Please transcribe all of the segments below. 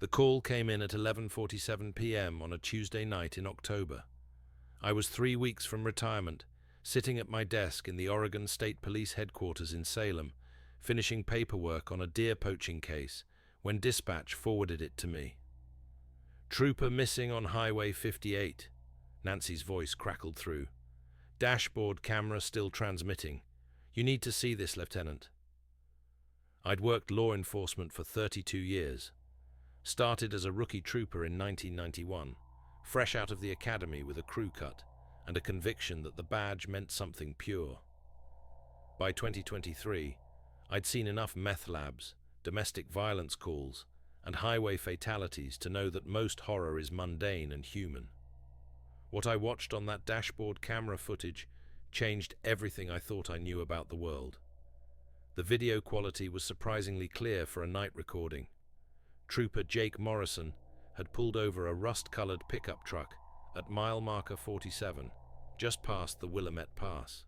The call came in at 11:47 p.m. on a Tuesday night in October. I was 3 weeks from retirement, sitting at my desk in the Oregon State Police headquarters in Salem, finishing paperwork on a deer poaching case, when dispatch forwarded it to me. "Trooper missing on Highway 58. Nancy's voice crackled through. "Dashboard camera still transmitting. You need to see this, Lieutenant." I'd worked law enforcement for 32 years. Started as a rookie trooper in 1991, fresh out of the academy with a crew cut and a conviction that the badge meant something pure. By 2023, I'd seen enough meth labs, domestic violence calls, and highway fatalities to know that most horror is mundane and human. What I watched on that dashboard camera footage changed everything I thought I knew about the world. The video quality was surprisingly clear for a night recording. Trooper Jake Morrison had pulled over a rust-colored pickup truck at mile marker 47, just past the Willamette Pass.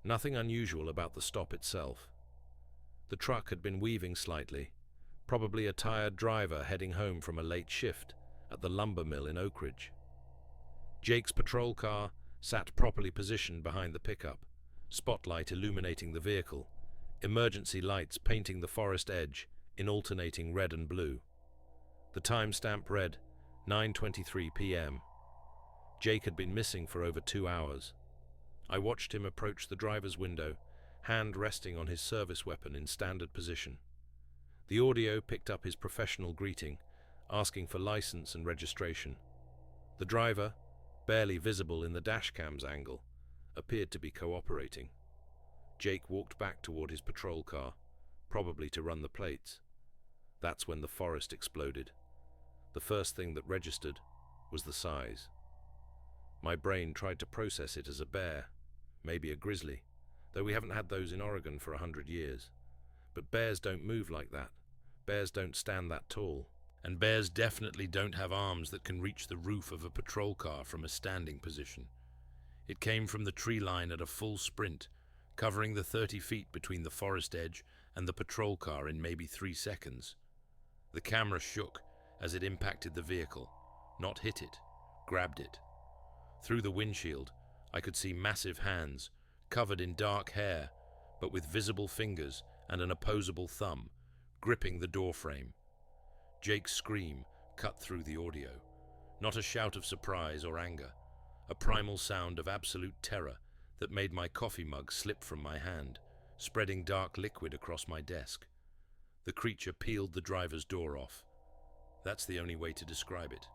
Nothing unusual about the stop itself. The truck had been weaving slightly, probably a tired driver heading home from a late shift at the lumber mill in Oak Ridge. Jake's patrol car sat properly positioned behind the pickup, spotlight illuminating the vehicle, emergency lights painting the forest edge in alternating red and blue. The timestamp read 9:23 p.m. Jake had been missing for over 2 hours. I watched him approach the driver's window, hand resting on his service weapon in standard position. The audio picked up his professional greeting, asking for license and registration. The driver, barely visible in the dashcam's angle, appeared to be cooperating. Jake walked back toward his patrol car, probably to run the plates. That's when the forest exploded. The first thing that registered was the size. My brain tried to process it as a bear, maybe a grizzly, though we haven't had those in Oregon for 100 years. But bears don't move like that. Bears don't stand that tall. And bears definitely don't have arms that can reach the roof of a patrol car from a standing position. It came from the tree line at a full sprint, covering the 30 feet between the forest edge and the patrol car in maybe 3 seconds. The camera shook as it impacted the vehicle, not hit it, grabbed it. Through the windshield, I could see massive hands, covered in dark hair, but with visible fingers and an opposable thumb, gripping the doorframe. Jake's scream cut through the audio, not a shout of surprise or anger, a primal sound of absolute terror that made my coffee mug slip from my hand, spreading dark liquid across my desk. The creature peeled the driver's door off. That's the only way to describe it.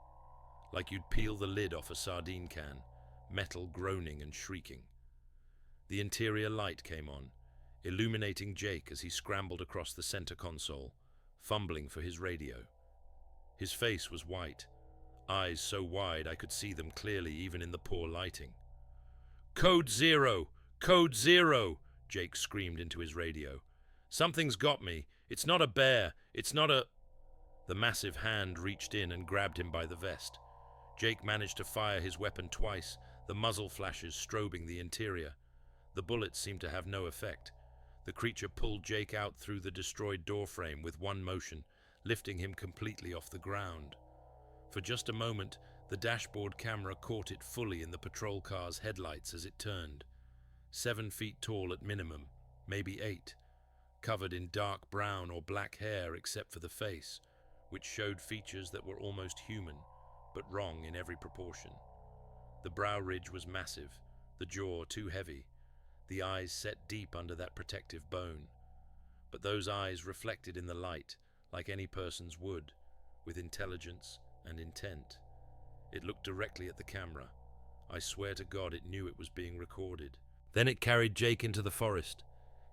Like you'd peel the lid off a sardine can, metal groaning and shrieking. The interior light came on, illuminating Jake as he scrambled across the center console, fumbling for his radio. His face was white, eyes so wide I could see them clearly even in the poor lighting. "Code Zero! Code Zero!" Jake screamed into his radio. "Something's got me. It's not a bear. It's not a..." The massive hand reached in and grabbed him by the vest. Jake managed to fire his weapon twice, the muzzle flashes strobing the interior. The bullets seemed to have no effect. The creature pulled Jake out through the destroyed doorframe with one motion, lifting him completely off the ground. For just a moment, the dashboard camera caught it fully in the patrol car's headlights as it turned. 7 feet tall at minimum, maybe 8, covered in dark brown or black hair except for the face, which showed features that were almost human, but wrong in every proportion. The brow ridge was massive, the jaw too heavy, the eyes set deep under that protective bone. But those eyes reflected in the light, like any person's would, with intelligence and intent. It looked directly at the camera. I swear to God it knew it was being recorded. Then it carried Jake into the forest,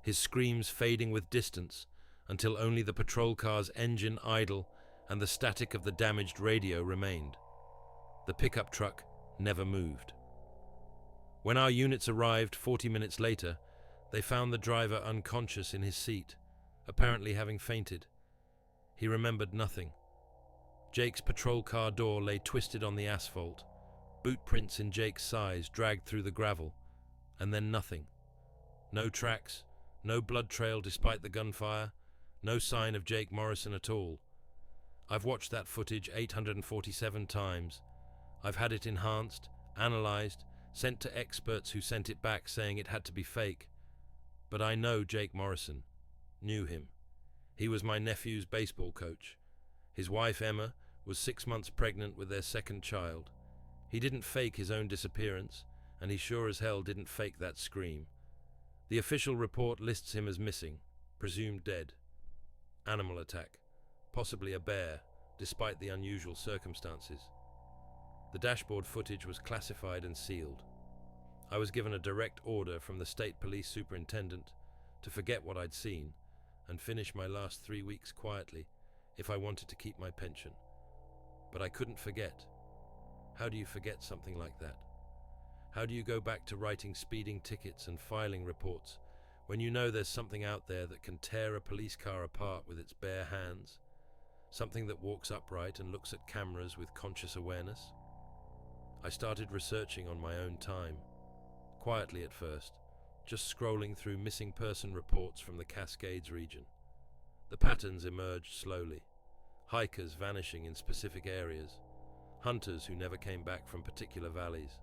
his screams fading with distance until only the patrol car's engine idle and the static of the damaged radio remained. The pickup truck never moved. When our units arrived 40 minutes later, they found the driver unconscious in his seat, apparently having fainted. He remembered nothing. Jake's patrol car door lay twisted on the asphalt, boot prints in Jake's size dragged through the gravel, and then nothing. No tracks, no blood trail despite the gunfire, no sign of Jake Morrison at all. I've watched that footage 847 times. I've had it enhanced, analyzed, sent to experts who sent it back saying it had to be fake. But I know Jake Morrison. Knew him. He was my nephew's baseball coach. His wife, Emma, was 6 months pregnant with their second child. He didn't fake his own disappearance, and he sure as hell didn't fake that scream. The official report lists him as missing, presumed dead. Animal attack. Possibly a bear, despite the unusual circumstances. The dashboard footage was classified and sealed. I was given a direct order from the state police superintendent to forget what I'd seen and finish my last 3 weeks quietly if I wanted to keep my pension. But I couldn't forget. How do you forget something like that? How do you go back to writing speeding tickets and filing reports when you know there's something out there that can tear a police car apart with its bare hands? Something that walks upright and looks at cameras with conscious awareness? I started researching on my own time, quietly at first, just scrolling through missing person reports from the Cascades region. The patterns emerged slowly. Hikers vanishing in specific areas, hunters who never came back from particular valleys,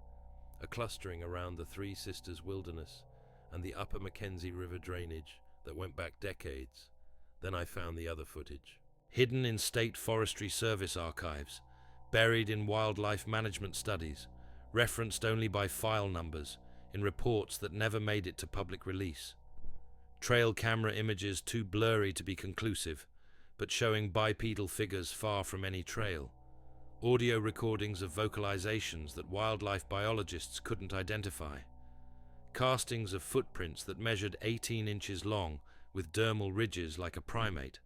a clustering around the Three Sisters wilderness and the upper Mackenzie River drainage that went back decades. Then I found the other footage. Hidden in State Forestry Service archives, buried in wildlife management studies, referenced only by file numbers, in reports that never made it to public release. Trail camera images too blurry to be conclusive, but showing bipedal figures far from any trail. Audio recordings of vocalizations that wildlife biologists couldn't identify. Castings of footprints that measured 18 inches long with dermal ridges like a primate,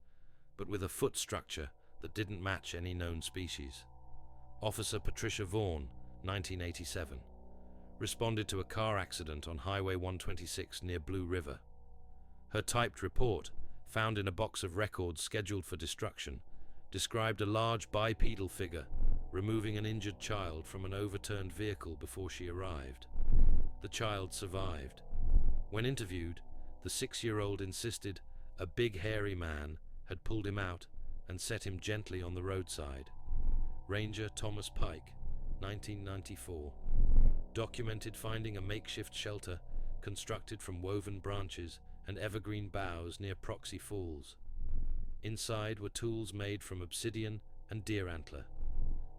but with a foot structure that didn't match any known species. Officer Patricia Vaughan, 1987. Responded to a car accident on Highway 126 near Blue River. Her typed report, found in a box of records scheduled for destruction, described a large bipedal figure removing an injured child from an overturned vehicle before she arrived. The child survived. When interviewed, the 6-year-old insisted a big hairy man had pulled him out and set him gently on the roadside. Ranger Thomas Pike, 1994. Documented finding a makeshift shelter constructed from woven branches and evergreen boughs near Proxy Falls. Inside were tools made from obsidian and deer antler.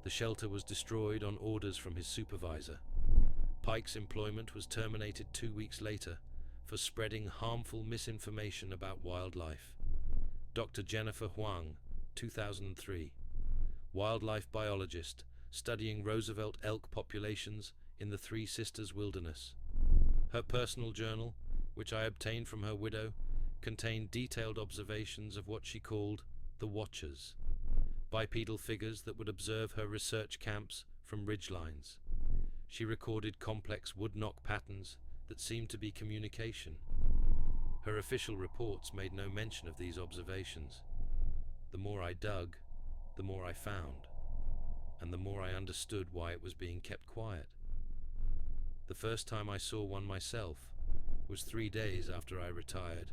The shelter was destroyed on orders from his supervisor. Pike's employment was terminated 2 weeks later for spreading harmful misinformation about wildlife. Dr. Jennifer Huang, 2003. Wildlife biologist studying Roosevelt elk populations in the Three Sisters wilderness. Her personal journal, which I obtained from her widow, contained detailed observations of what she called the Watchers, bipedal figures that would observe her research camps from ridgelines. She recorded complex wood knock patterns that seemed to be communication. Her official reports made no mention of these observations. The more I dug, the more I found, and the more I understood why it was being kept quiet. The first time I saw one myself was 3 days after I retired.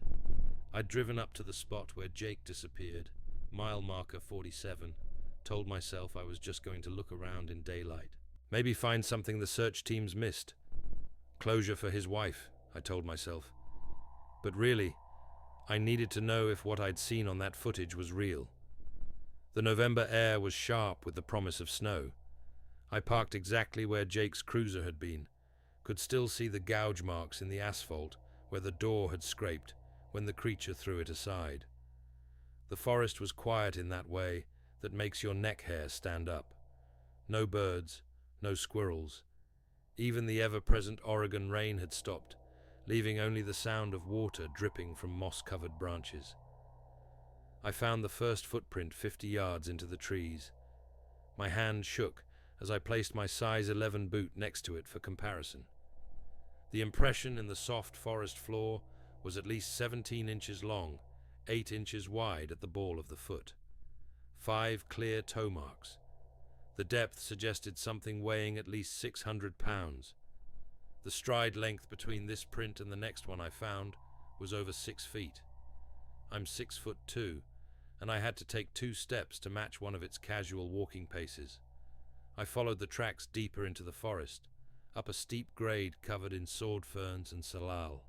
I'd driven up to the spot where Jake disappeared, mile marker 47, told myself I was just going to look around in daylight. Maybe find something the search teams missed. Closure for his wife, I told myself. But really, I needed to know if what I'd seen on that footage was real. The November air was sharp with the promise of snow. I parked exactly where Jake's cruiser had been, could still see the gouge marks in the asphalt where the door had scraped when the creature threw it aside. The forest was quiet in that way that makes your neck hair stand up. No birds, no squirrels. Even the ever-present Oregon rain had stopped, leaving only the sound of water dripping from moss-covered branches. I found the first footprint 50 yards into the trees. My hand shook as I placed my size 11 boot next to it for comparison. The impression in the soft forest floor was at least 17 inches long, 8 inches wide at the ball of the foot. 5 clear toe marks. The depth suggested something weighing at least 600 pounds. The stride length between this print and the next one I found was over 6 feet. I'm 6'2", and I had to take 2 steps to match one of its casual walking paces. I followed the tracks deeper into the forest, up a steep grade covered in sword ferns and salal.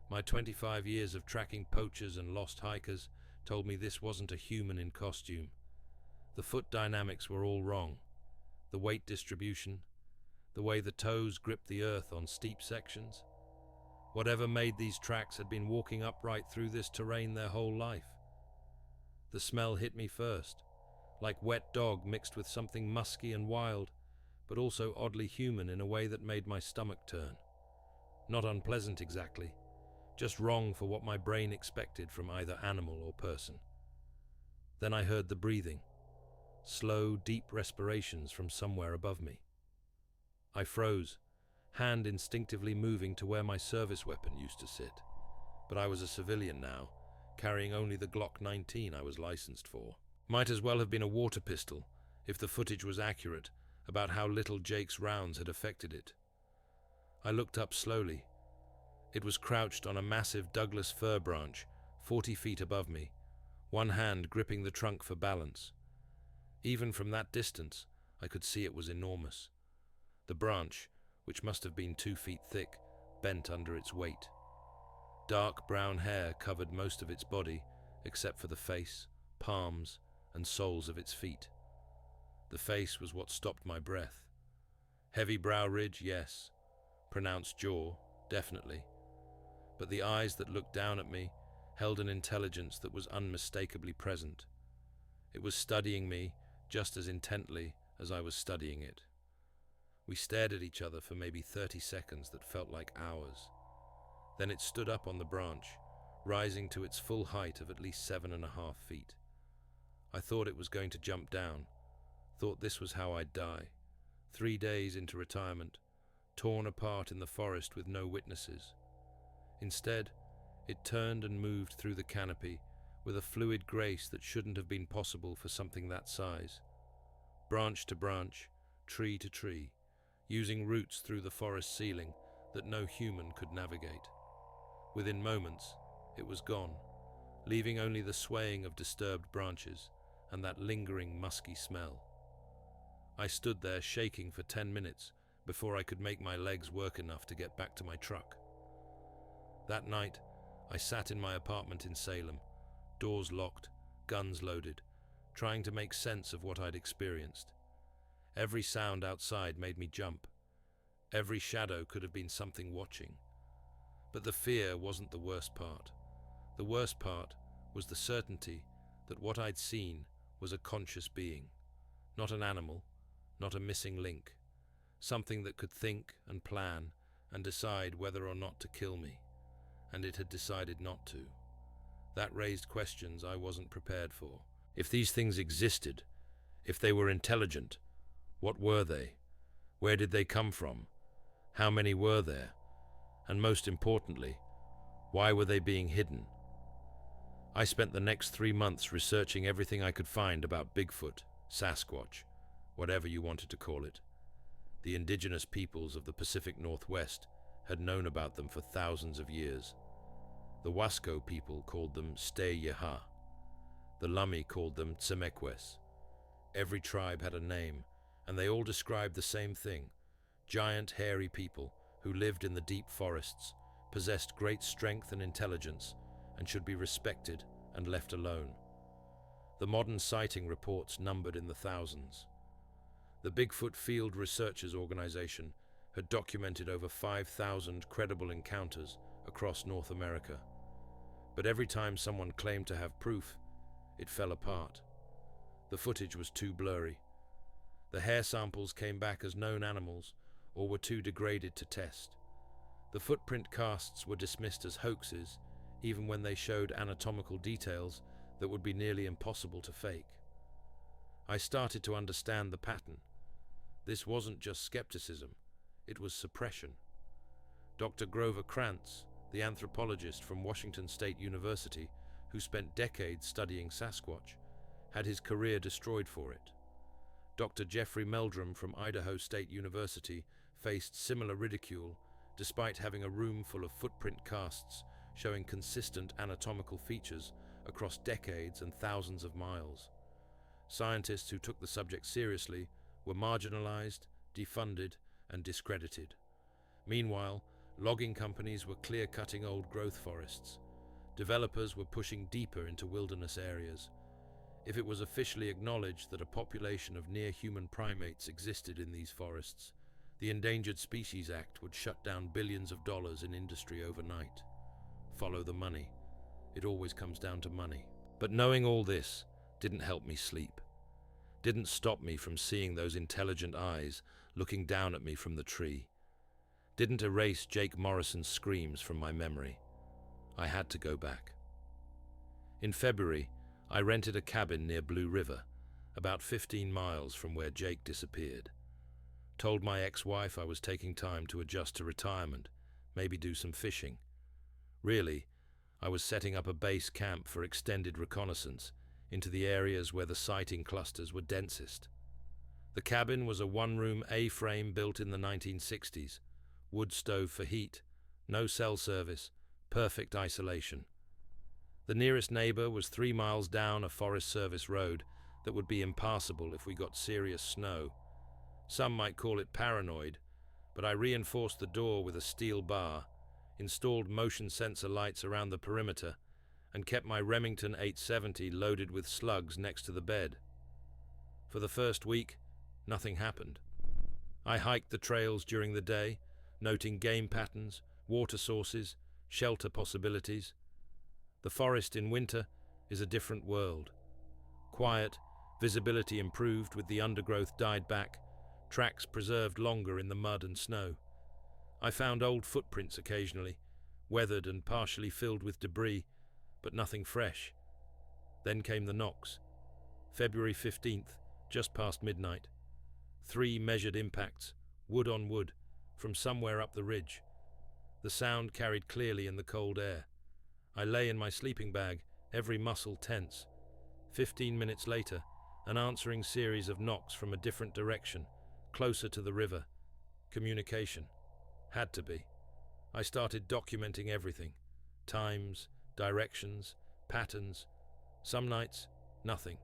My 25 years of tracking poachers and lost hikers told me this wasn't a human in costume. The foot dynamics were all wrong. The weight distribution, the way the toes gripped the earth on steep sections. Whatever made these tracks had been walking upright through this terrain their whole life. The smell hit me first, like wet dog mixed with something musky and wild, but also oddly human in a way that made my stomach turn. Not unpleasant exactly, just wrong for what my brain expected from either animal or person. Then I heard the breathing, slow, deep respirations from somewhere above me. I froze, hand instinctively moving to where my service weapon used to sit. But I was a civilian now, carrying only the Glock 19 I was licensed for. Might as well have been a water pistol, if the footage was accurate about how little Jake's rounds had affected it. I looked up slowly. It was crouched on a massive Douglas fir branch, 40 feet above me, one hand gripping the trunk for balance. Even from that distance, I could see it was enormous. The branch, which must have been 2 feet thick, bent under its weight. Dark brown hair covered most of its body, except for the face, palms, and soles of its feet. The face was what stopped my breath. Heavy brow ridge, yes. Pronounced jaw, definitely. But the eyes that looked down at me held an intelligence that was unmistakably present. It was studying me just as intently as I was studying it. We stared at each other for maybe 30 seconds that felt like hours. Then it stood up on the branch, rising to its full height of at least 7.5 feet. I thought it was going to jump down, thought this was how I'd die. 3 days into retirement, torn apart in the forest with no witnesses. Instead, it turned and moved through the canopy with a fluid grace that shouldn't have been possible for something that size. Branch to branch, tree to tree, using roots through the forest ceiling that no human could navigate. Within moments, it was gone, leaving only the swaying of disturbed branches and that lingering musky smell. I stood there shaking for 10 minutes before I could make my legs work enough to get back to my truck. That night, I sat in my apartment in Salem, doors locked, guns loaded, trying to make sense of what I'd experienced. Every sound outside made me jump. Every shadow could have been something watching. But the fear wasn't the worst part. The worst part was the certainty that what I'd seen was a conscious being, not an animal, not a missing link, something that could think and plan and decide whether or not to kill me, and it had decided not to. That raised questions I wasn't prepared for. If these things existed, if they were intelligent, what were they? Where did they come from? How many were there? And most importantly, why were they being hidden? I spent the next 3 months researching everything I could find about Bigfoot, Sasquatch, whatever you wanted to call it. The indigenous peoples of the Pacific Northwest had known about them for thousands of years. The Wasco people called them Stay-Yaha. The Lummi called them Tsemekwes. Every tribe had a name, and they all described the same thing: giant, hairy people who lived in the deep forests, possessed great strength and intelligence, and should be respected and left alone. The modern sighting reports numbered in the thousands. The Bigfoot Field Researchers Organization had documented over 5,000 credible encounters across North America. But every time someone claimed to have proof, it fell apart. The footage was too blurry. The hair samples came back as known animals or were too degraded to test. The footprint casts were dismissed as hoaxes, even when they showed anatomical details that would be nearly impossible to fake. I started to understand the pattern. This wasn't just skepticism, it was suppression. Dr. Grover Krantz, the anthropologist from Washington State University, who spent decades studying Sasquatch, had his career destroyed for it. Dr. Jeffrey Meldrum from Idaho State University faced similar ridicule despite having a room full of footprint casts showing consistent anatomical features across decades and thousands of miles. Scientists who took the subject seriously were marginalized, defunded, and discredited. Meanwhile, logging companies were clear-cutting old-growth forests. Developers were pushing deeper into wilderness areas. If it was officially acknowledged that a population of near-human primates existed in these forests, the Endangered Species Act would shut down billions of dollars in industry overnight. Follow the money. It always comes down to money. But knowing all this didn't help me sleep. Didn't stop me from seeing those intelligent eyes looking down at me from the tree. Didn't erase Jake Morrison's screams from my memory. I had to go back. In February, I rented a cabin near Blue River, about 15 miles from where Jake disappeared. Told my ex-wife I was taking time to adjust to retirement, maybe do some fishing. Really, I was setting up a base camp for extended reconnaissance into the areas where the sighting clusters were densest. The cabin was a one-room A-frame built in the 1960s, wood stove for heat, no cell service, perfect isolation. The nearest neighbor was 3 miles down a Forest Service road that would be impassable if we got serious snow. Some might call it paranoid, but I reinforced the door with a steel bar, installed motion sensor lights around the perimeter, and kept my Remington 870 loaded with slugs next to the bed. For the first week, nothing happened. I hiked the trails during the day, noting game patterns, water sources, shelter possibilities. The forest in winter is a different world. Quiet, visibility improved with the undergrowth died back, tracks preserved longer in the mud and snow. I found old footprints occasionally, weathered and partially filled with debris, but nothing fresh. Then came the knocks. February 15th, just past midnight. 3 measured impacts, wood on wood, from somewhere up the ridge. The sound carried clearly in the cold air. I lay in my sleeping bag, every muscle tense. 15 minutes later, an answering series of knocks from a different direction, closer to the river. Communication. Had to be. I started documenting everything. Times, directions, patterns. Some nights, nothing.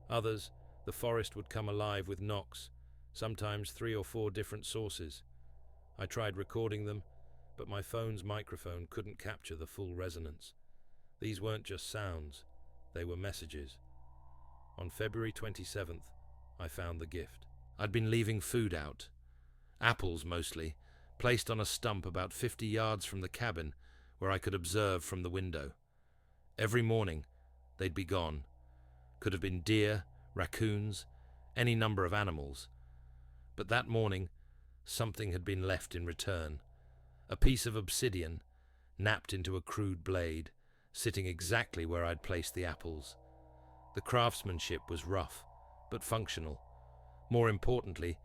Others, the forest would come alive with knocks, sometimes 3 or 4 different sources. I tried recording them, but my phone's microphone couldn't capture the full resonance. These weren't just sounds, they were messages. On February 27th, I found the gift. I'd been leaving food out. Apples, mostly, placed on a stump about 50 yards from the cabin where I could observe from the window. Every morning, they'd be gone. Could have been deer, raccoons, any number of animals. But that morning, something had been left in return. A piece of obsidian, napped into a crude blade, sitting exactly where I'd placed the apples. The craftsmanship was rough, but functional. More importantly,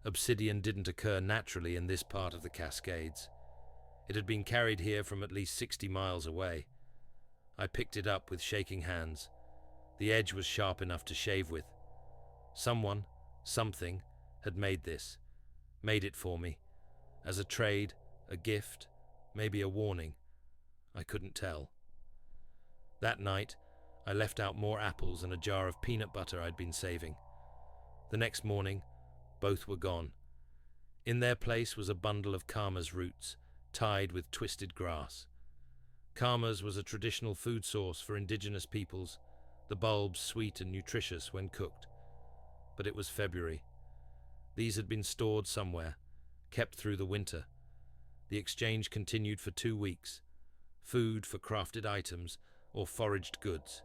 obsidian didn't occur naturally in this part of the Cascades. It had been carried here from at least 60 miles away. I picked it up with shaking hands. The edge was sharp enough to shave with. Someone, something, had made this. Made it for me. As a trade, a gift, maybe a warning. I couldn't tell. That night, I left out more apples and a jar of peanut butter I'd been saving. The next morning, both were gone. In their place was a bundle of camas roots, tied with twisted grass. Camas was a traditional food source for indigenous peoples, the bulbs sweet and nutritious when cooked. But it was February. These had been stored somewhere, kept through the winter. The exchange continued for 2 weeks. Food for crafted items or foraged goods.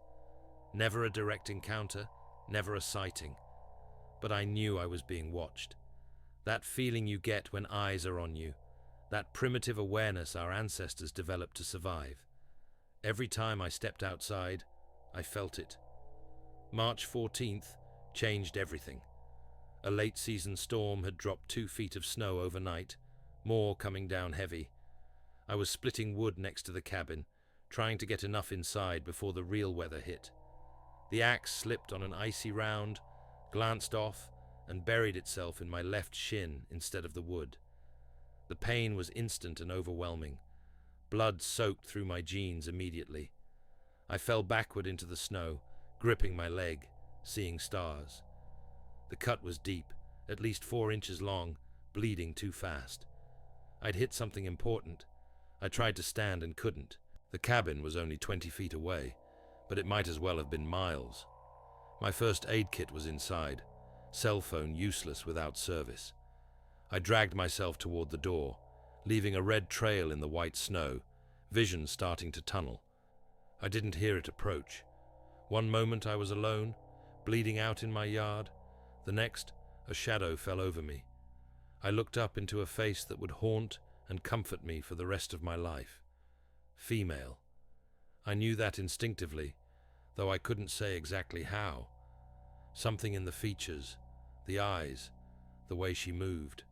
Never a direct encounter, never a sighting. But I knew I was being watched. That feeling you get when eyes are on you. That primitive awareness our ancestors developed to survive. Every time I stepped outside, I felt it. March 14th changed everything. A late-season storm had dropped 2 feet of snow overnight, more coming down heavy. I was splitting wood next to the cabin, trying to get enough inside before the real weather hit. The axe slipped on an icy round, glanced off, and buried itself in my left shin instead of the wood. The pain was instant and overwhelming. Blood soaked through my jeans immediately. I fell backward into the snow, gripping my leg, seeing stars. The cut was deep, at least 4 inches long, bleeding too fast. I'd hit something important. I tried to stand and couldn't. The cabin was only 20 feet away, but it might as well have been miles. My first aid kit was inside, cell phone useless without service. I dragged myself toward the door, leaving a red trail in the white snow, vision starting to tunnel. I didn't hear it approach. One moment I was alone, bleeding out in my yard. The next, a shadow fell over me. I looked up into a face that would haunt and comfort me for the rest of my life. Female. I knew that instinctively, though I couldn't say exactly how. Something in the features, the eyes, the way she moved.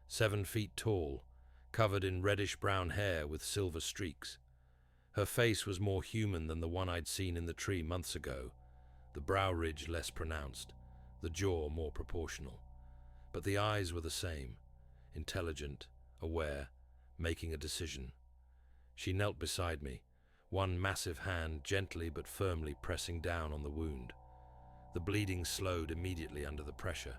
7 feet tall, covered in reddish-brown hair with silver streaks. Her face was more human than the one I'd seen in the tree months ago, the brow ridge less pronounced, the jaw more proportional. But the eyes were the same, intelligent, aware, making a decision. She knelt beside me, one massive hand gently but firmly pressing down on the wound. The bleeding slowed immediately under the pressure.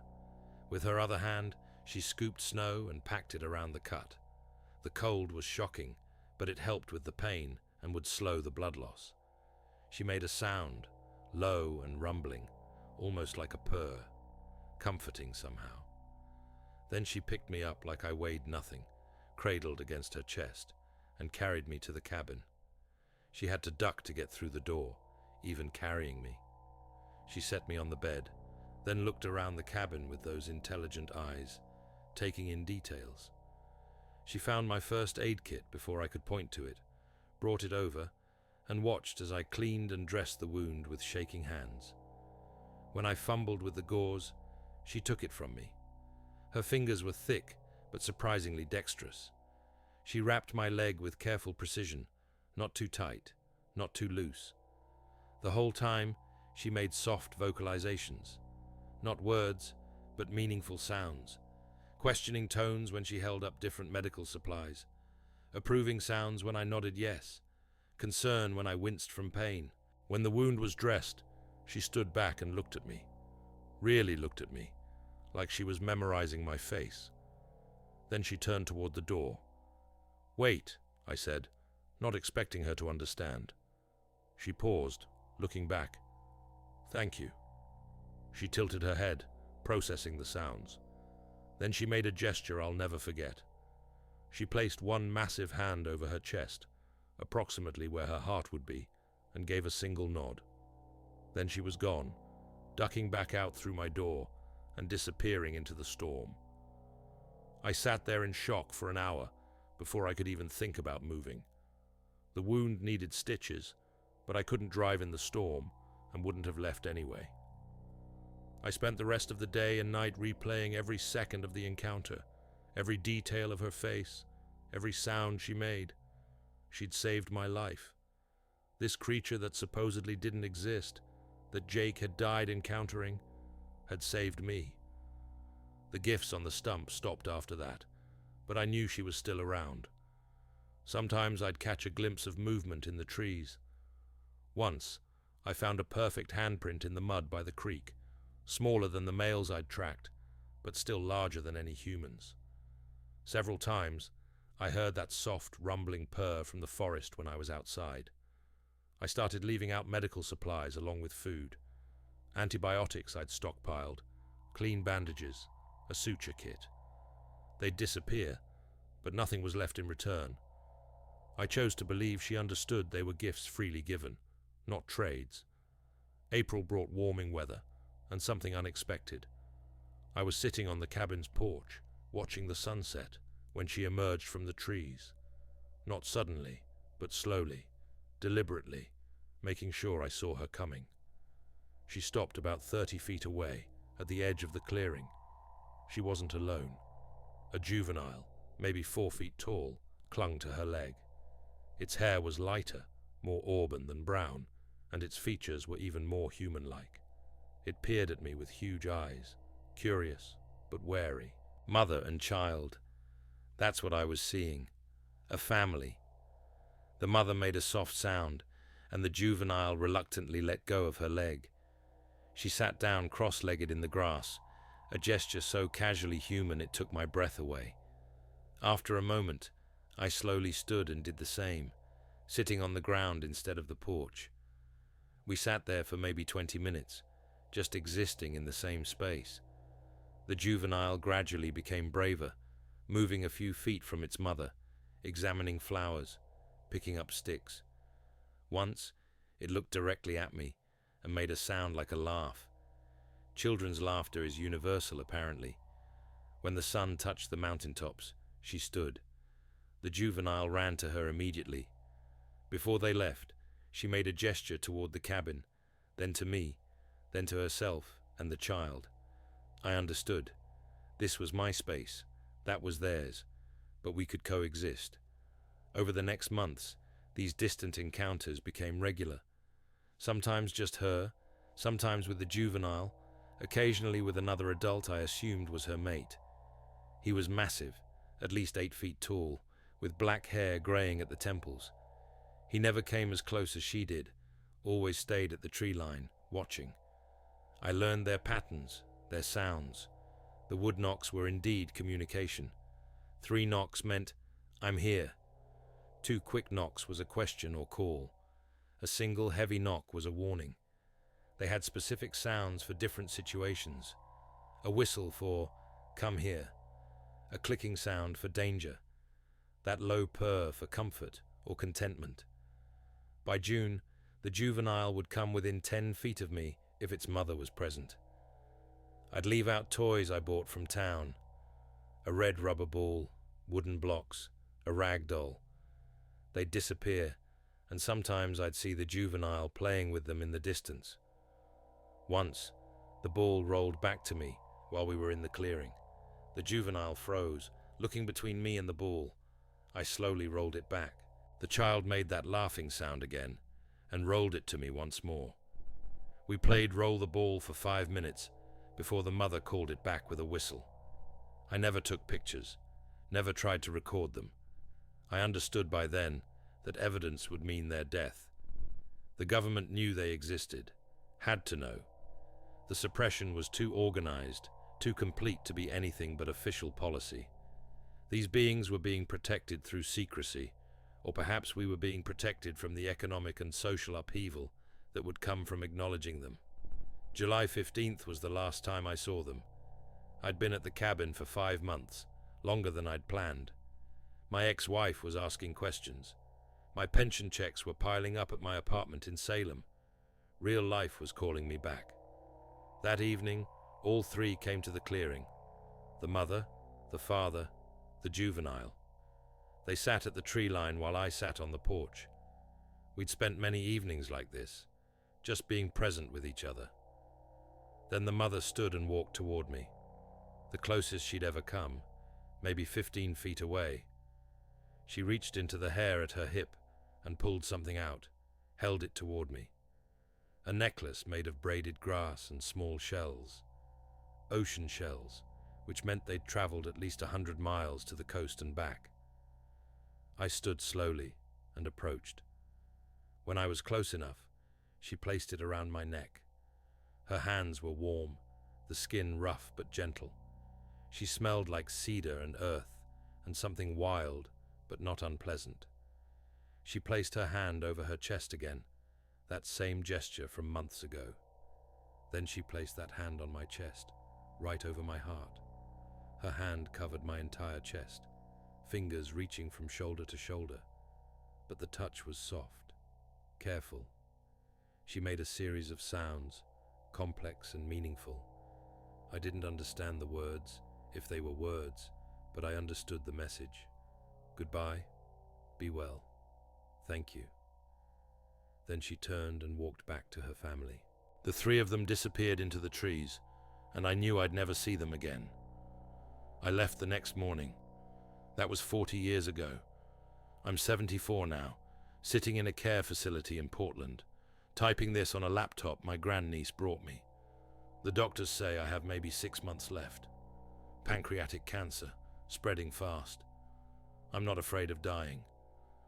With her other hand, she scooped snow and packed it around the cut. The cold was shocking, but it helped with the pain and would slow the blood loss. She made a sound, low and rumbling, almost like a purr, comforting somehow. Then she picked me up like I weighed nothing, cradled against her chest, and carried me to the cabin. She had to duck to get through the door, even carrying me. She set me on the bed, then looked around the cabin with those intelligent eyes, taking in details. She found my first aid kit before I could point to it, brought it over, and watched as I cleaned and dressed the wound with shaking hands. When I fumbled with the gauze, she took it from me. Her fingers were thick, but surprisingly dexterous. She wrapped my leg with careful precision, not too tight, not too loose. The whole time, she made soft vocalizations. Not words, but meaningful sounds. Questioning tones when she held up different medical supplies. Approving sounds when I nodded yes. Concern when I winced from pain. When the wound was dressed, she stood back and looked at me. Really looked at me, like she was memorizing my face. Then she turned toward the door. "Wait," I said, not expecting her to understand. She paused, looking back. "Thank you." She tilted her head, processing the sounds. Then she made a gesture I'll never forget. She placed one massive hand over her chest, approximately where her heart would be, and gave a single nod. Then she was gone, ducking back out through my door and disappearing into the storm. I sat there in shock for an hour before I could even think about moving. The wound needed stitches, but I couldn't drive in the storm and wouldn't have left anyway. I spent the rest of the day and night replaying every second of the encounter, every detail of her face, every sound she made. She'd saved my life. This creature that supposedly didn't exist, that Jake had died encountering, had saved me. The gifts on the stump stopped after that, but I knew she was still around. Sometimes I'd catch a glimpse of movement in the trees. Once, I found a perfect handprint in the mud by the creek, smaller than the males I'd tracked, but still larger than any humans. Several times, I heard that soft, rumbling purr from the forest when I was outside. I started leaving out medical supplies along with food. Antibiotics I'd stockpiled, clean bandages, a suture kit. They'd disappear, but nothing was left in return. I chose to believe she understood they were gifts freely given, not trades. April brought warming weather, and something unexpected. I was sitting on the cabin's porch, watching the sunset, when she emerged from the trees. Not suddenly, but slowly, deliberately, making sure I saw her coming. She stopped about 30 feet away, at the edge of the clearing. She wasn't alone. A juvenile, maybe 4 feet tall, clung to her leg. Its hair was lighter, more auburn than brown, and its features were even more human-like. It peered at me with huge eyes, curious but wary. Mother and child. That's what I was seeing. A family. The mother made a soft sound, and the juvenile reluctantly let go of her leg. She sat down cross-legged in the grass, a gesture so casually human it took my breath away. After a moment, I slowly stood and did the same, sitting on the ground instead of the porch. We sat there for maybe 20 minutes, just existing in the same space. The juvenile gradually became braver, moving a few feet from its mother, examining flowers, picking up sticks. Once, it looked directly at me and made a sound like a laugh. Children's laughter is universal, apparently. When the sun touched the mountaintops, she stood. The juvenile ran to her immediately. Before they left, she made a gesture toward the cabin, then to me, then to herself and the child. I understood. This was my space, that was theirs, but we could coexist. Over the next months, these distant encounters became regular. Sometimes just her, sometimes with the juvenile, occasionally with another adult I assumed was her mate. He was massive, at least 8 feet tall, with black hair graying at the temples. He never came as close as she did, always stayed at the tree line, watching. I learned their patterns, their sounds. The wood knocks were indeed communication. 3 knocks meant, "I'm here." 2 quick knocks was a question or call. A single heavy knock was a warning. They had specific sounds for different situations. A whistle for, "Come here." A clicking sound for danger. That low purr for comfort or contentment. By June, the juvenile would come within 10 feet of me if its mother was present. I'd leave out toys I bought from town. A red rubber ball, wooden blocks, a rag doll. They'd disappear, and sometimes I'd see the juvenile playing with them in the distance. Once, the ball rolled back to me while we were in the clearing. The juvenile froze, looking between me and the ball. I slowly rolled it back. The child made that laughing sound again and rolled it to me once more. We played roll the ball for 5 minutes before the mother called it back with a whistle. I never took pictures, never tried to record them. I understood by then that evidence would mean their death. The government knew they existed, had to know. The suppression was too organized, too complete to be anything but official policy. These beings were being protected through secrecy, or perhaps we were being protected from the economic and social upheaval that would come from acknowledging them. July 15th was the last time I saw them. I'd been at the cabin for 5 months, longer than I'd planned. My ex-wife was asking questions. My pension checks were piling up at my apartment in Salem. Real life was calling me back. That evening, all 3 came to the clearing. The mother, the father, the juvenile. They sat at the tree line while I sat on the porch. We'd spent many evenings like this, just being present with each other. Then the mother stood and walked toward me, the closest she'd ever come, maybe 15 feet away. She reached into the hair at her hip and pulled something out, held it toward me. A necklace made of braided grass and small shells. Ocean shells, which meant they'd traveled at least 100 miles to the coast and back. I stood slowly and approached. When I was close enough, she placed it around my neck. Her hands were warm, the skin rough but gentle. She smelled like cedar and earth and something wild but not unpleasant. She placed her hand over her chest again, that same gesture from months ago. Then she placed that hand on my chest, right over my heart. Her hand covered my entire chest, fingers reaching from shoulder to shoulder, but the touch was soft, careful. She made a series of sounds, complex and meaningful. I didn't understand the words, if they were words, but I understood the message. Goodbye, be well, thank you. Then she turned and walked back to her family. The 3 of them disappeared into the trees, and I knew I'd never see them again. I left the next morning. That was 40 years ago. I'm 74 now, sitting in a care facility in Portland, typing this on a laptop my grandniece brought me. The doctors say I have maybe 6 months left. Pancreatic cancer, spreading fast. I'm not afraid of dying.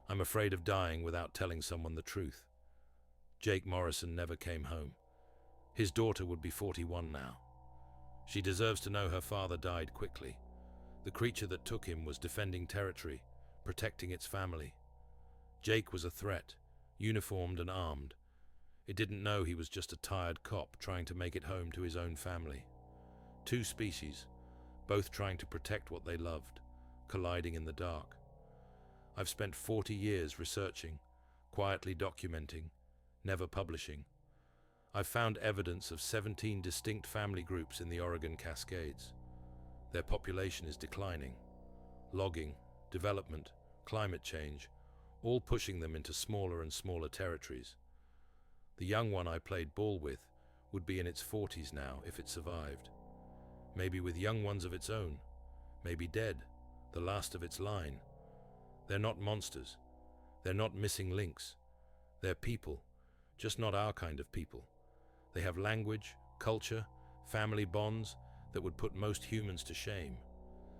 I'm afraid of dying without telling someone the truth. Jake Morrison never came home. His daughter would be 41 now. She deserves to know her father died quickly. The creature that took him was defending territory, protecting its family. Jake was a threat, uniformed and armed. It didn't know he was just a tired cop trying to make it home to his own family. Two species, both trying to protect what they loved, colliding in the dark. I've spent 40 years researching, quietly documenting, never publishing. I've found evidence of 17 distinct family groups in the Oregon Cascades. Their population is declining. Logging, development, climate change, all pushing them into smaller and smaller territories. The young one I played ball with would be in its 40s now if it survived. Maybe with young ones of its own, maybe dead, the last of its line. They're not monsters. They're not missing links. They're people, just not our kind of people. They have language, culture, family bonds that would put most humans to shame.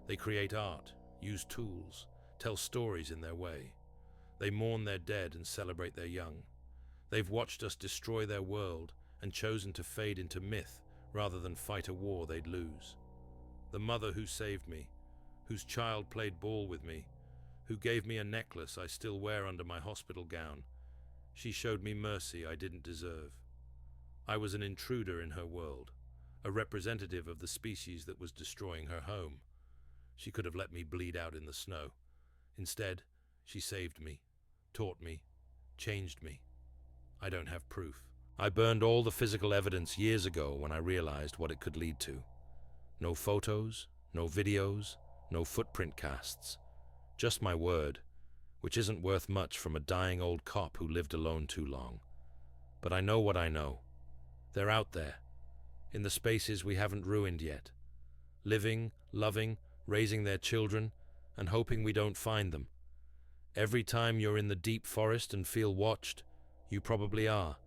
They create art, use tools, tell stories in their way. They mourn their dead and celebrate their young. They've watched us destroy their world and chosen to fade into myth rather than fight a war they'd lose. The mother who saved me, whose child played ball with me, who gave me a necklace I still wear under my hospital gown, she showed me mercy I didn't deserve. I was an intruder in her world, a representative of the species that was destroying her home. She could have let me bleed out in the snow. Instead, she saved me, taught me, changed me. I don't have proof. I burned all the physical evidence years ago when I realized what it could lead to. No photos, no videos, no footprint casts. Just my word, which isn't worth much from a dying old cop who lived alone too long. But I know what I know. They're out there, in the spaces we haven't ruined yet. Living, loving, raising their children, and hoping we don't find them. Every time you're in the deep forest and feel watched, you probably are.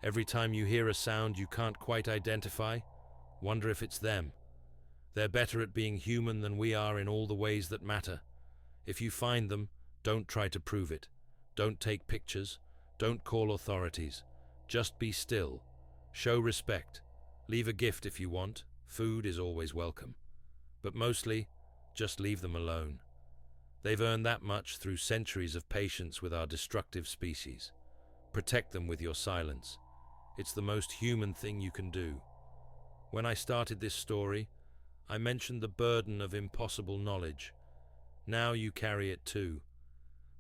Every time you hear a sound you can't quite identify, wonder if it's them. They're better at being human than we are in all the ways that matter. If you find them, don't try to prove it. Don't take pictures. Don't call authorities. Just be still. Show respect. Leave a gift if you want. Food is always welcome. But mostly, just leave them alone. They've earned that much through centuries of patience with our destructive species. Protect them with your silence. It's the most human thing you can do. When I started this story, I mentioned the burden of impossible knowledge. Now you carry it too.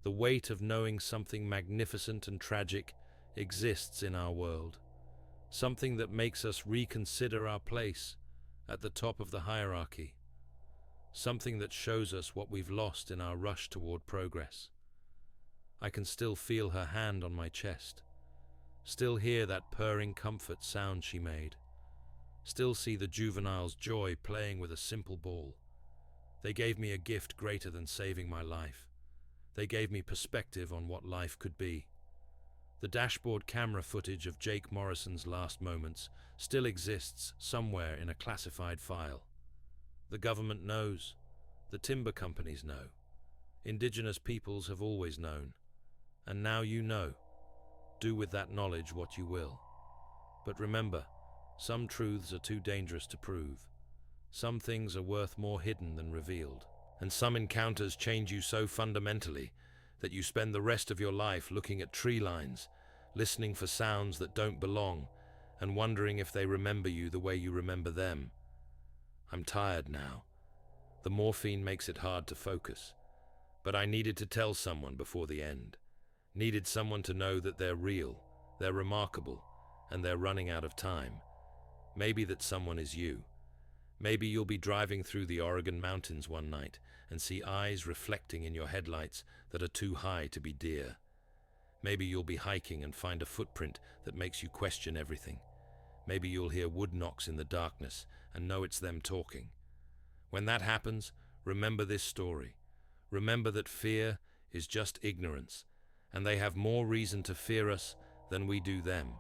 The weight of knowing something magnificent and tragic exists in our world. Something that makes us reconsider our place at the top of the hierarchy. Something that shows us what we've lost in our rush toward progress. I can still feel her hand on my chest. Still hear that purring comfort sound she made. Still see the juvenile's joy playing with a simple ball. They gave me a gift greater than saving my life. They gave me perspective on what life could be. The dashboard camera footage of Jake Morrison's last moments still exists somewhere in a classified file. The government knows. The timber companies know. Indigenous peoples have always known. And now you know. Do with that knowledge what you will. But remember, some truths are too dangerous to prove. Some things are worth more hidden than revealed. And some encounters change you so fundamentally that you spend the rest of your life looking at tree lines, listening for sounds that don't belong, and wondering if they remember you the way you remember them. I'm tired now. The morphine makes it hard to focus. But I needed to tell someone before the end. Needed someone to know that they're real, they're remarkable, and they're running out of time. Maybe that someone is you. Maybe you'll be driving through the Oregon mountains one night and see eyes reflecting in your headlights that are too high to be deer. Maybe you'll be hiking and find a footprint that makes you question everything. Maybe you'll hear wood knocks in the darkness and know it's them talking. When that happens, remember this story. Remember that fear is just ignorance, and they have more reason to fear us than we do them.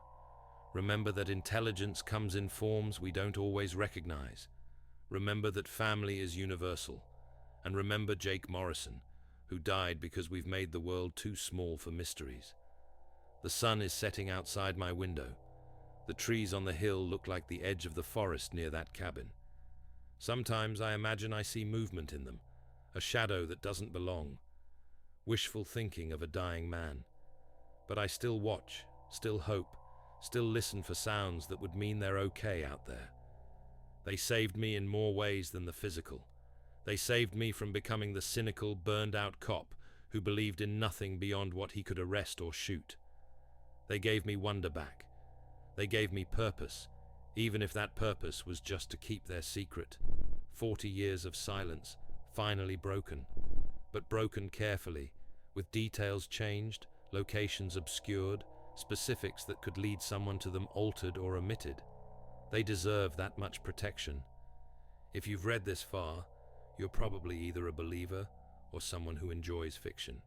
Remember that intelligence comes in forms we don't always recognize. Remember that family is universal. And remember Jake Morrison, who died because we've made the world too small for mysteries. The sun is setting outside my window. The trees on the hill look like the edge of the forest near that cabin. Sometimes I imagine I see movement in them, a shadow that doesn't belong, wishful thinking of a dying man. But I still watch, still hope, still listen for sounds that would mean they're okay out there. They saved me in more ways than the physical. They saved me from becoming the cynical, burned-out cop who believed in nothing beyond what he could arrest or shoot. They gave me wonder back. They gave me purpose, even if that purpose was just to keep their secret. 40 years of silence, finally broken, but broken carefully, with details changed, locations obscured, specifics that could lead someone to them altered or omitted. They deserve that much protection. If you've read this far, you're probably either a believer or someone who enjoys fiction.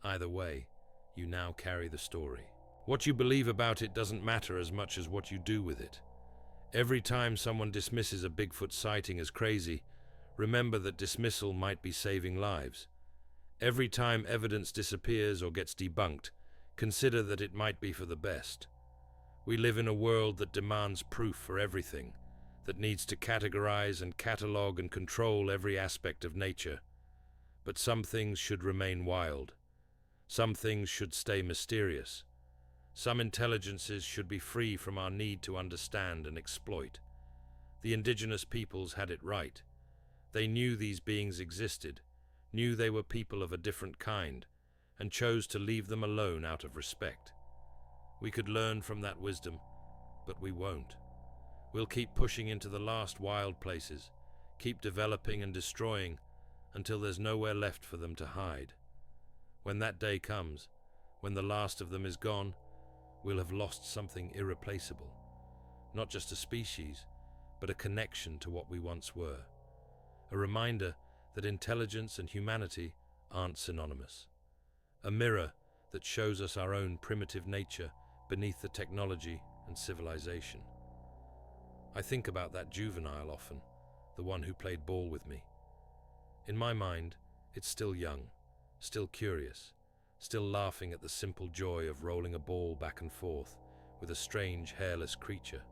Either way, you now carry the story. What you believe about it doesn't matter as much as what you do with it. Every time someone dismisses a Bigfoot sighting as crazy, remember that dismissal might be saving lives. Every time evidence disappears or gets debunked, consider that it might be for the best. We live in a world that demands proof for everything, that needs to categorize and catalog and control every aspect of nature. But some things should remain wild. Some things should stay mysterious. Some intelligences should be free from our need to understand and exploit. The indigenous peoples had it right. They knew these beings existed, knew they were people of a different kind, and chose to leave them alone out of respect. We could learn from that wisdom, but we won't. We'll keep pushing into the last wild places, keep developing and destroying until there's nowhere left for them to hide. When that day comes, when the last of them is gone, we'll have lost something irreplaceable. Not just a species, but a connection to what we once were. A reminder that intelligence and humanity aren't synonymous. A mirror that shows us our own primitive nature beneath the technology and civilization. I think about that juvenile often, the one who played ball with me. In my mind, it's still young, still curious, still laughing at the simple joy of rolling a ball back and forth with a strange, hairless creature.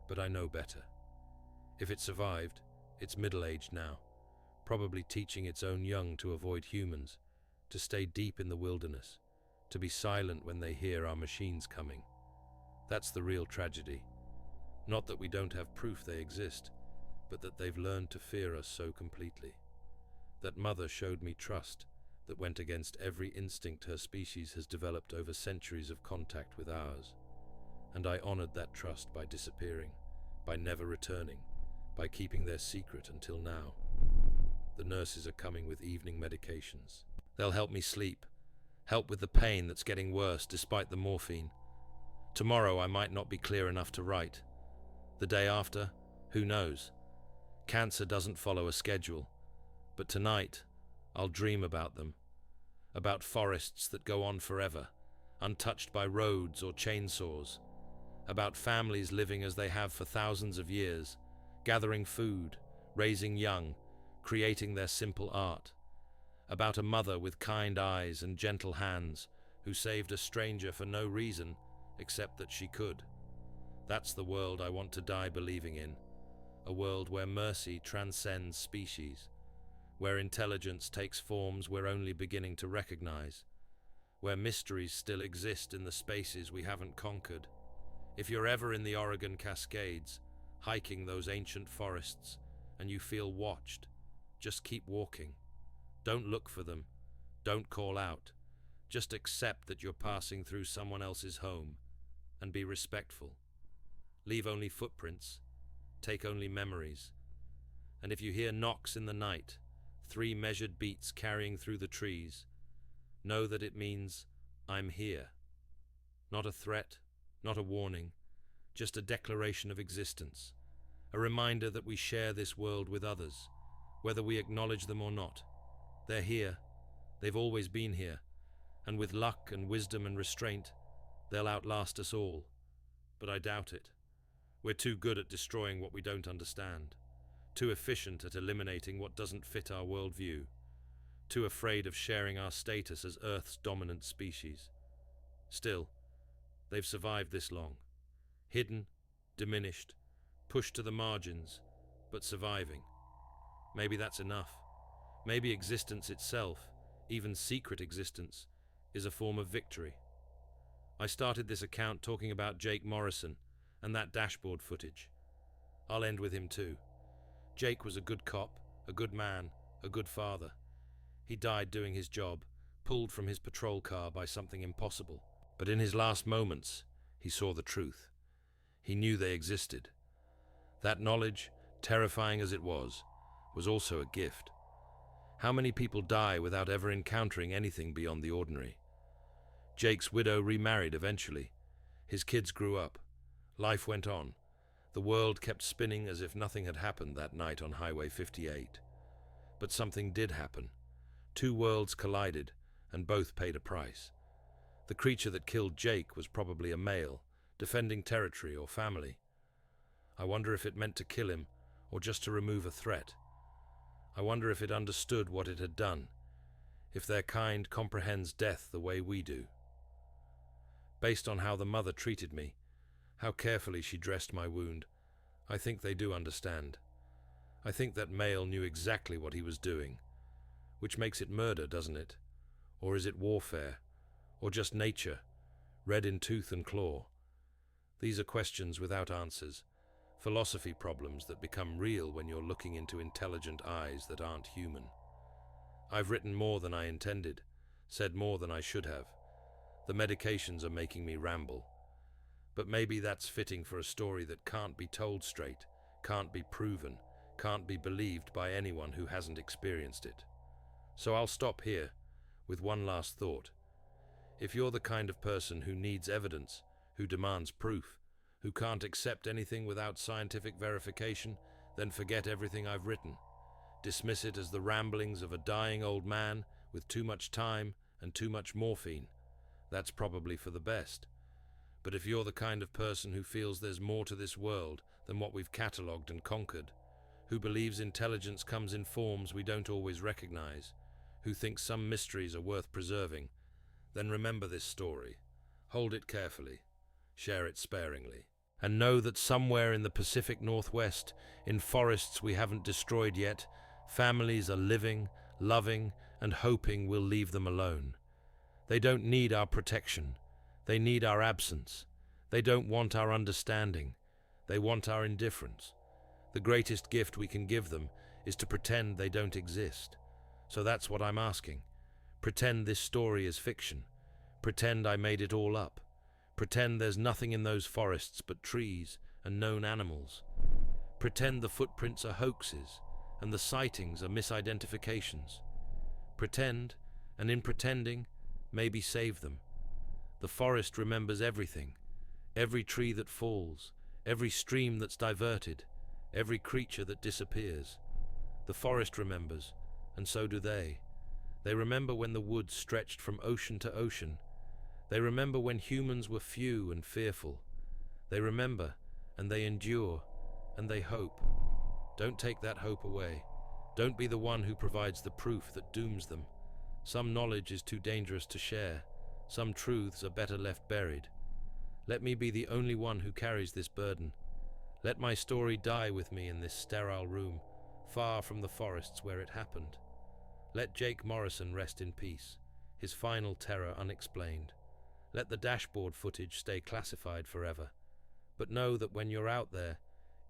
But I know better. If it survived, it's middle-aged now, probably teaching its own young to avoid humans, to stay deep in the wilderness, to be silent when they hear our machines coming. That's the real tragedy. Not that we don't have proof they exist, but that they've learned to fear us so completely. That mother showed me trust that went against every instinct her species has developed over centuries of contact with ours. And I honored that trust by disappearing, by never returning, by keeping their secret until now. The nurses are coming with evening medications. They'll help me sleep, help with the pain that's getting worse despite the morphine. Tomorrow I might not be clear enough to write. The day after, who knows? Cancer doesn't follow a schedule. But tonight, I'll dream about them. About forests that go on forever, untouched by roads or chainsaws. About families living as they have for thousands of years, gathering food, raising young, creating their simple art. About a mother with kind eyes and gentle hands who saved a stranger for no reason except that she could. That's the world I want to die believing in. A world where mercy transcends species. Where intelligence takes forms we're only beginning to recognize. Where mysteries still exist in the spaces we haven't conquered. If you're ever in the Oregon Cascades, hiking those ancient forests, and you feel watched, just keep walking. Don't look for them. Don't call out. Just accept that you're passing through someone else's home, and be respectful. Leave only footprints. Take only memories. And if you hear knocks in the night, 3 measured beats carrying through the trees, know that it means I'm here. Not a threat, not a warning, just a declaration of existence, a reminder that we share this world with others, whether we acknowledge them or not. They're here, they've always been here, and with luck and wisdom and restraint, they'll outlast us all. But I doubt it. We're too good at destroying what we don't understand, too efficient at eliminating what doesn't fit our worldview, too afraid of sharing our status as Earth's dominant species. Still, they've survived this long. Hidden, diminished, pushed to the margins, but surviving. Maybe that's enough. Maybe existence itself, even secret existence, is a form of victory. I started this account talking about Jake Morrison and that dashboard footage. I'll end with him too. Jake was a good cop, a good man, a good father. He died doing his job, pulled from his patrol car by something impossible. But in his last moments, he saw the truth. He knew they existed. That knowledge, terrifying as it was also a gift. How many people die without ever encountering anything beyond the ordinary? Jake's widow remarried eventually. His kids grew up. Life went on. The world kept spinning as if nothing had happened that night on Highway 58. But something did happen. Two worlds collided, and both paid a price. The creature that killed Jake was probably a male, defending territory or family. I wonder if it meant to kill him, or just to remove a threat. I wonder if it understood what it had done, if their kind comprehends death the way we do. Based on how the mother treated me, how carefully she dressed my wound, I think they do understand. I think that male knew exactly what he was doing. Which makes it murder, doesn't it? Or is it warfare? Or just nature, red in tooth and claw? These are questions without answers, philosophy problems that become real when you're looking into intelligent eyes that aren't human. I've written more than I intended, said more than I should have. The medications are making me ramble. But maybe that's fitting for a story that can't be told straight, can't be proven, can't be believed by anyone who hasn't experienced it. So I'll stop here with one last thought. If you're the kind of person who needs evidence, who demands proof, who can't accept anything without scientific verification, then forget everything I've written. Dismiss it as the ramblings of a dying old man with too much time and too much morphine. That's probably for the best. But if you're the kind of person who feels there's more to this world than what we've catalogued and conquered, who believes intelligence comes in forms we don't always recognize, who thinks some mysteries are worth preserving, then remember this story, hold it carefully, share it sparingly, and know that somewhere in the Pacific Northwest, in forests we haven't destroyed yet, families are living, loving, and hoping we'll leave them alone. They don't need our protection. They need our absence. They don't want our understanding. They want our indifference. The greatest gift we can give them is to pretend they don't exist. So that's what I'm asking. Pretend this story is fiction. Pretend I made it all up. Pretend there's nothing in those forests but trees and known animals. Pretend the footprints are hoaxes and the sightings are misidentifications. Pretend, and in pretending, maybe save them. The forest remembers everything. Every tree that falls, every stream that's diverted, every creature that disappears. The forest remembers, and so do they. They remember when the woods stretched from ocean to ocean. They remember when humans were few and fearful. They remember, and they endure, and they hope. Don't take that hope away. Don't be the one who provides the proof that dooms them. Some knowledge is too dangerous to share. Some truths are better left buried. Let me be the only one who carries this burden. Let my story die with me in this sterile room, far from the forests where it happened. Let Jake Morrison rest in peace, his final terror unexplained. Let the dashboard footage stay classified forever. But know that when you're out there,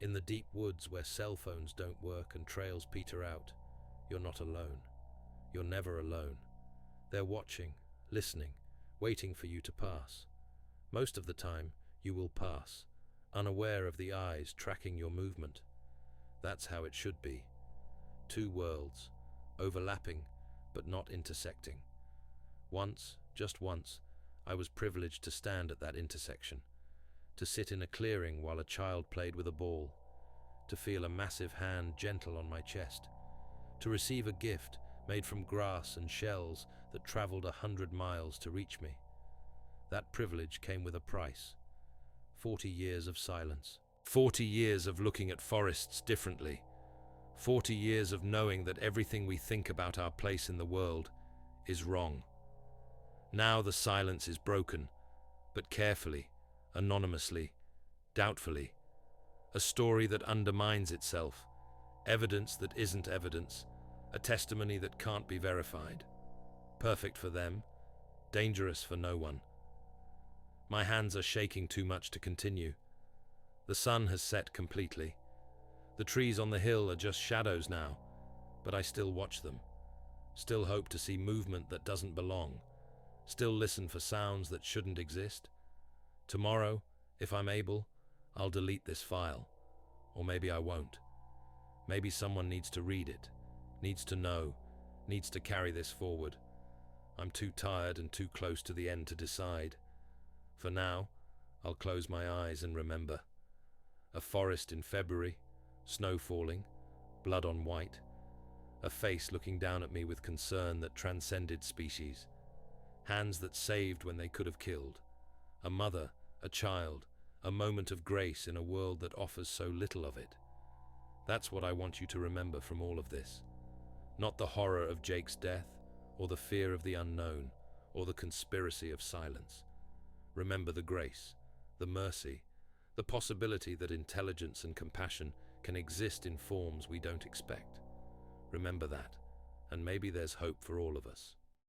in the deep woods where cell phones don't work and trails peter out, you're not alone. You're never alone. They're watching, listening, waiting for you to pass. Most of the time, you will pass, unaware of the eyes tracking your movement. That's how it should be. Two worlds, overlapping but not intersecting. Once, just once, I was privileged to stand at that intersection, to sit in a clearing while a child played with a ball, to feel a massive hand gentle on my chest, to receive a gift made from grass and shells that traveled 100 miles to reach me. That privilege came with a price. 40 years of silence. 40 years of looking at forests differently. 40 years of knowing that everything we think about our place in the world is wrong. Now the silence is broken, but carefully, anonymously, doubtfully. A story that undermines itself, evidence that isn't evidence, a testimony that can't be verified. Perfect for them, dangerous for no one. My hands are shaking too much to continue. The sun has set completely. The trees on the hill are just shadows now, but I still watch them. Still hope to see movement that doesn't belong. Still listen for sounds that shouldn't exist. Tomorrow, if I'm able, I'll delete this file. Or maybe I won't. Maybe someone needs to read it, needs to know, needs to carry this forward. I'm too tired and too close to the end to decide. For now, I'll close my eyes and remember. A forest in February, snow falling, blood on white. A face looking down at me with concern that transcended species. Hands that saved when they could have killed. A mother, a child, a moment of grace in a world that offers so little of it. That's what I want you to remember from all of this. Not the horror of Jake's death, or the fear of the unknown, or the conspiracy of silence. Remember the grace, the mercy, the possibility that intelligence and compassion can exist in forms we don't expect. Remember that, and maybe there's hope for all of us.